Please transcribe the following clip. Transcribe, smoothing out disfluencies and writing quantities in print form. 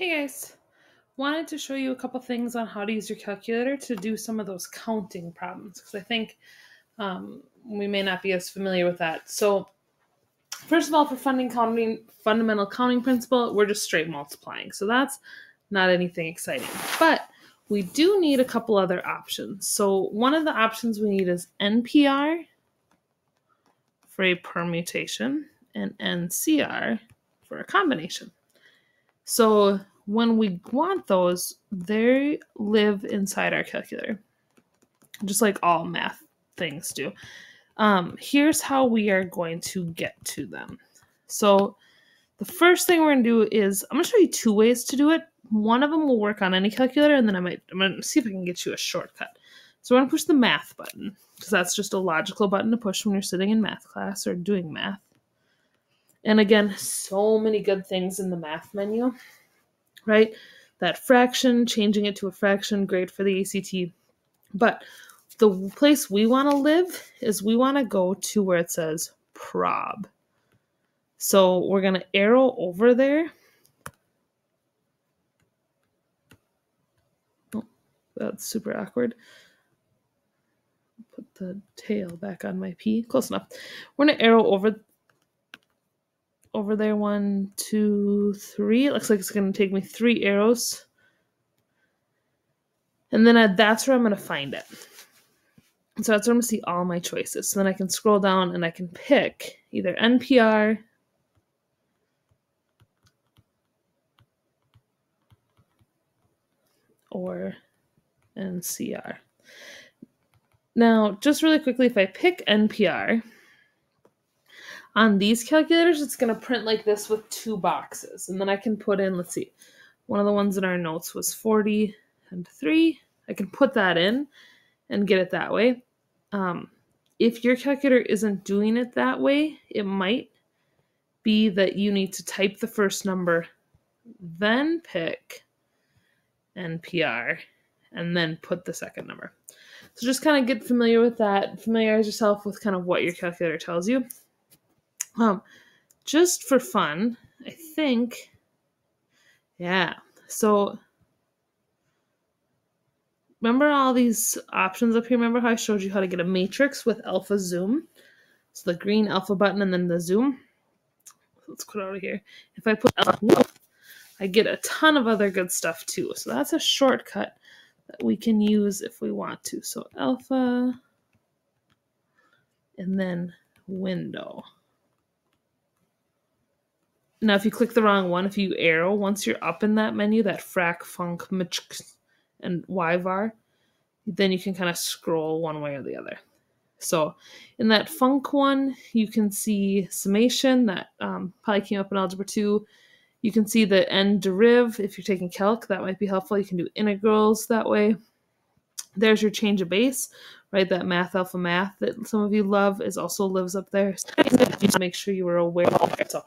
Hey guys, wanted to show you a couple things on how to use your calculator to do some of those counting problems because I think we may not be as familiar with that. So first of all, for fundamental counting principle, we're just straight multiplying. So that's not anything exciting. But we do need a couple other options. So one of the options we need is NPR for a permutation and NCR for a combination. So when we want those, they live inside our calculator, just like all math things do. Here's how we are going to get to them. So the first thing we're going to do is I'm going to show you two ways to do it. One of them will work on any calculator, and then I'm going to see if I can get you a shortcut. So we're going to push the math button, because that's just a logical button to push when you're sitting in math class or doing math. And again, so many good things in the math menu, right? That fraction, changing it to a fraction, great for the ACT. But the place we want to live is we want to go to where it says prob. So we're going to arrow over there. Oh, that's super awkward. Put the tail back on my P. Close enough. We're going to arrow over there. 1, 2, 3. It looks like it's going to take me 3 arrows. And then that's where I'm going to find it. So that's where I'm going to see all my choices. So then I can scroll down and I can pick either NPR or NCR. Now, just really quickly, if I pick NPR, on these calculators, it's going to print like this with 2 boxes. And then I can put in, let's see, one of the ones in our notes was 40 and 3. I can put that in and get it that way. If your calculator isn't doing it that way, it might be that you need to type the first number, then pick NPR, and then put the second number. So just kind of get familiar with that. Familiarize yourself with kind of what your calculator tells you. Just for fun, I think, yeah. So remember all these options up here? Remember how I showed you how to get a matrix with alpha zoom? So the green alpha button and then the zoom. Let's put it out of here. If I put alpha, I get a ton of other good stuff too. So that's a shortcut that we can use if we want to. So alpha and then window. Now, if you click the wrong one, if you arrow, once you're up in that menu, that frac, func, mch, and yvar, then you can kind of scroll one way or the other. So in that func one, you can see summation. That probably came up in Algebra 2. You can see the end deriv. If you're taking calc, that might be helpful. You can do integrals that way. There's your change of base, right? That math alpha math that some of you love also lives up there. So make sure you are aware of it. So